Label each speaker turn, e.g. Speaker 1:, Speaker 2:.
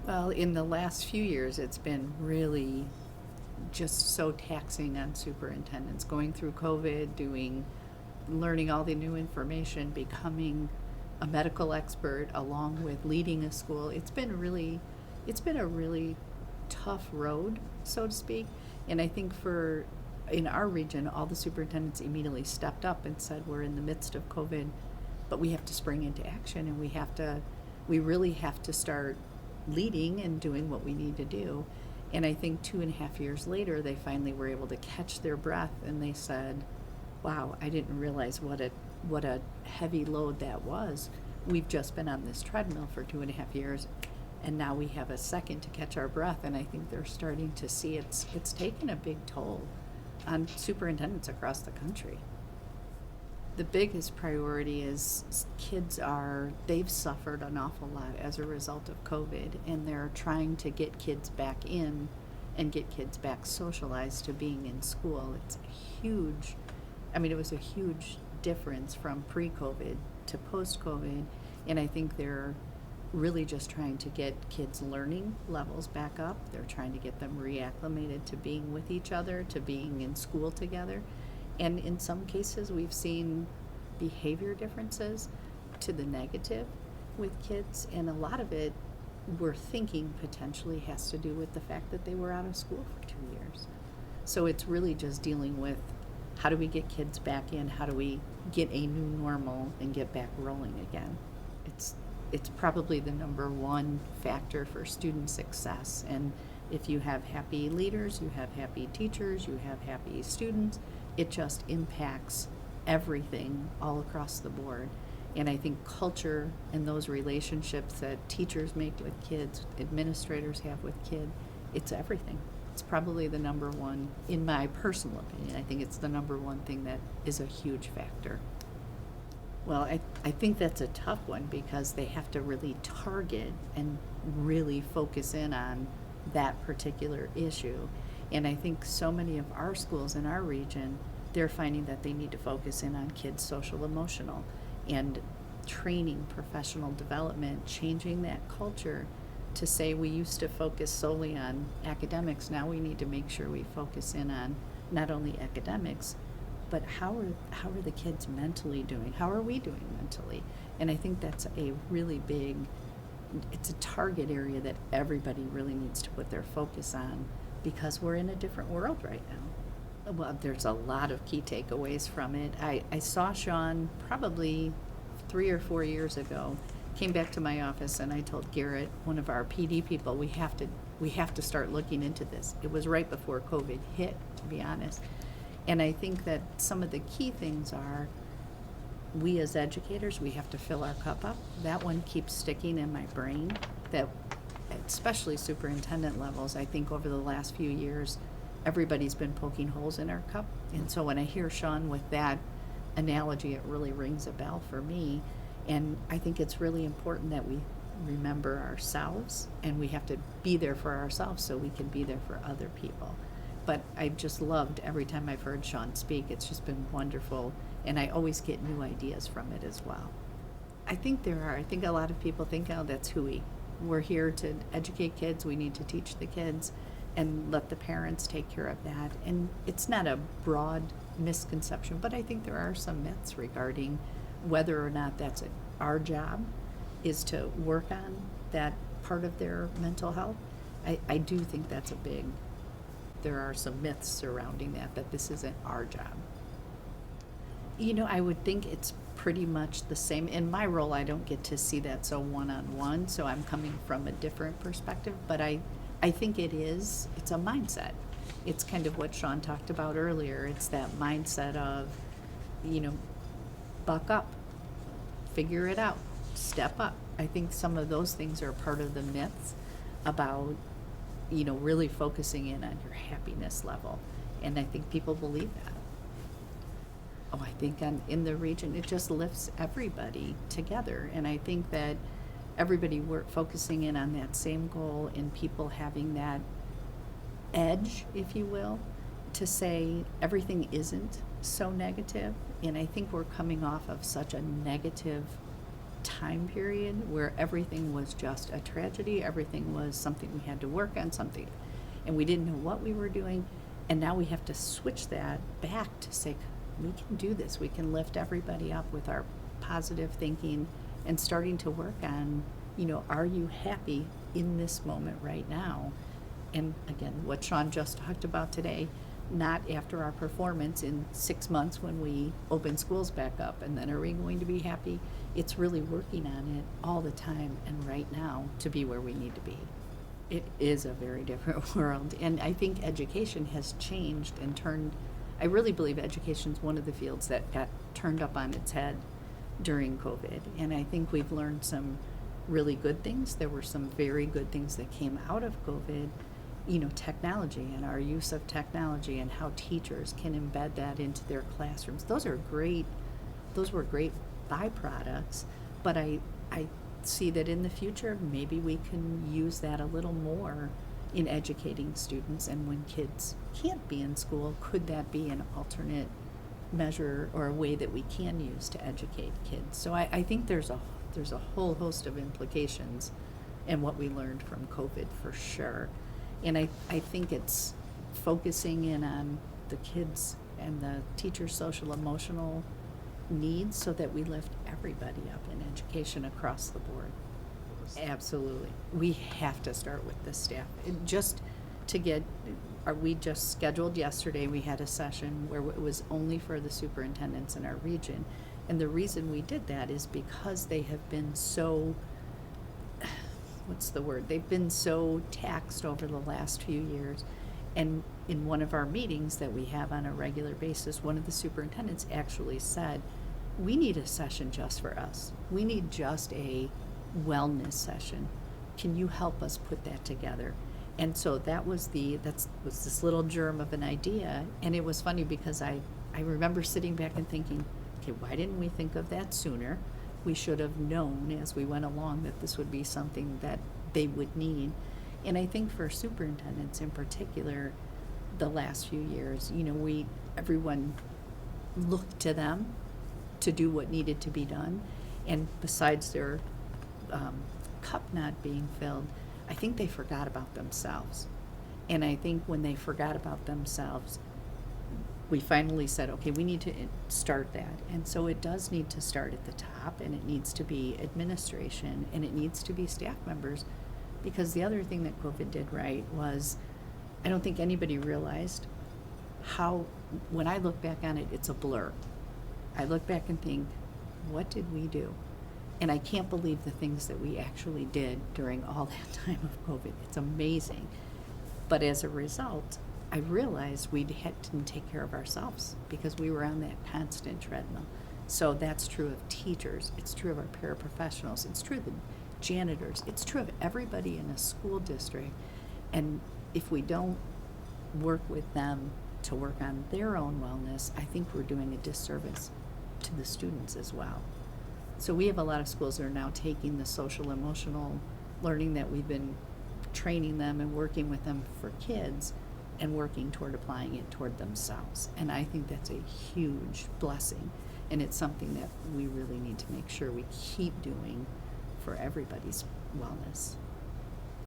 Speaker 1: Well, in the last few years, it's been really just so taxing on superintendents, going through COVID, learning all the new information, becoming a medical expert along with leading a school. It's been a really tough road, so to speak. And I think in our region, all the superintendents immediately stepped up and said, we're in the midst of COVID, but we have to spring into action, and we really have to start leading and doing what we need to do. And I think 2.5 years later, they finally were able to catch their breath, and they said, wow, I didn't realize what a heavy load that was. We've just been on this treadmill for 2.5 years, and now we have a second to catch our breath. And I think they're starting to see it's taken a big toll on superintendents across the country. The biggest priority is they've suffered an awful lot as a result of COVID, and they're trying to get kids back in and get kids back socialized to being in school. It was a huge difference from pre-COVID to post-COVID, and I think they're really just trying to get kids' learning levels back up. They're trying to get them reacclimated to being with each other, to being in school together. And in some cases, we've seen behavior differences to the negative with kids, and a lot of it we're thinking potentially has to do with the fact that they were out of school for 2 years. So it's really just dealing with how do we get kids back in, how do we get a new normal and get back rolling again. It's probably the number one factor for student success. And if you have happy leaders, you have happy teachers, you have happy students, it just impacts everything all across the board. And I think culture and those relationships that teachers make with kids, administrators have with kids, it's everything. It's probably the number one, in my personal opinion, I think it's the number one thing that is a huge factor. Well, I think that's a tough one because they have to really target and really focus in on that particular issue. And I think so many of our schools in our region, they're finding that they need to focus in on kids' social emotional and training, professional development, changing that culture to say we used to focus solely on academics. Now we need to make sure we focus in on not only academics, but how are the kids mentally doing? How are we doing mentally? And I think that's it's a target area that everybody really needs to put their focus on because we're in a different world right now. Well, there's a lot of key takeaways from it. I saw Sean probably 3 or 4 years ago, came back to my office, and I told Garrett, one of our PD people, we have to start looking into this. It was right before COVID hit, to be honest. And I think that some of the key things are we as educators, we have to fill our cup up. That one keeps sticking in my brain, that especially superintendent levels, I think over the last few years, everybody's been poking holes in our cup. And so when I hear Sean with that analogy, it really rings a bell for me. And I think it's really important that we remember ourselves, and we have to be there for ourselves so we can be there for other people. But I just loved every time I've heard Sean speak. It's just been wonderful, and I always get new ideas from it as well. I think a lot of people think, oh, that's hooey. We're here to educate kids. We need to teach the kids and let the parents take care of that. And it's not a broad misconception, but I think there are some myths regarding whether or not that's our job is to work on that part of their mental health. I do think there are some myths surrounding that this isn't our job. I would think it's pretty much the same. In my role, I don't get to see that so one-on-one, so I'm coming from a different perspective, but I think it's a mindset. It's kind of what Sean talked about earlier. It's that mindset of, buck up, figure it out, step up. I think some of those things are part of the myths about, really focusing in on your happiness level. And I think people believe that. Oh, I think in the region, it just lifts everybody together. And I think that everybody focusing in on that same goal and people having that edge, if you will, to say everything isn't so negative. And I think we're coming off of such a negative time period where everything was just a tragedy, everything was something we had to work on, something, and we didn't know what we were doing. And now we have to switch that back to say, we can do this. We can lift everybody up with our positive thinking and starting to work on, are you happy in this moment right now? And again, what Sean just talked about today, not after our performance in 6 months when we open schools back up, and then are we going to be happy? It's really working on it all the time and right now to be where we need to be. It is a very different world, and I think education has changed and turned. I really believe education is one of the fields that got turned up on its head during COVID, and I think we've learned some really good things. There were some very good things that came out of COVID, technology and our use of technology and how teachers can embed that into their classrooms. Those were great byproducts, but I see that in the future maybe we can use that a little more in educating students, and when kids can't be in school, could that be an alternate measure or a way that we can use to educate kids? So I think there's a whole host of implications in what we learned from COVID for sure. And I think it's focusing in on the kids and the teachers' social emotional needs so that we lift everybody up in education across the board. Absolutely. We have to start with the staff. We just scheduled yesterday, we had a session where it was only for the superintendents in our region. And the reason we did that is because they have been so, they've been so taxed over the last few years. And in one of our meetings that we have on a regular basis, one of the superintendents actually said, we need a session just for us. We need just a wellness session. Can you help us put that together? And so that was this little germ of an idea. And it was funny because I remember sitting back and thinking, okay, why didn't we think of that sooner? We should have known as we went along that this would be something that they would need. And I think for superintendents in particular, the last few years, everyone looked to them to do what needed to be done. And besides their cup not being filled, I think they forgot about themselves. And I think when they forgot about themselves, we finally said, okay, we need to start that. And so it does need to start at the top, and it needs to be administration, and it needs to be staff members. Because the other thing that COVID did right was, I don't think anybody realized how, when I look back on it, it's a blur. I look back and think, what did we do? And I can't believe the things that we actually did during all that time of COVID. It's amazing. But as a result, I realized we didn't take care of ourselves because we were on that constant treadmill. So that's true of teachers. It's true of our paraprofessionals. It's true of the janitors. It's true of everybody in a school district. And if we don't work with them to work on their own wellness, I think we're doing a disservice to the students as well. So we have a lot of schools that are now taking the social emotional learning that we've been training them and working with them for kids and working toward applying it toward themselves. And I think that's a huge blessing. And it's something that we really need to make sure we keep doing for everybody's wellness.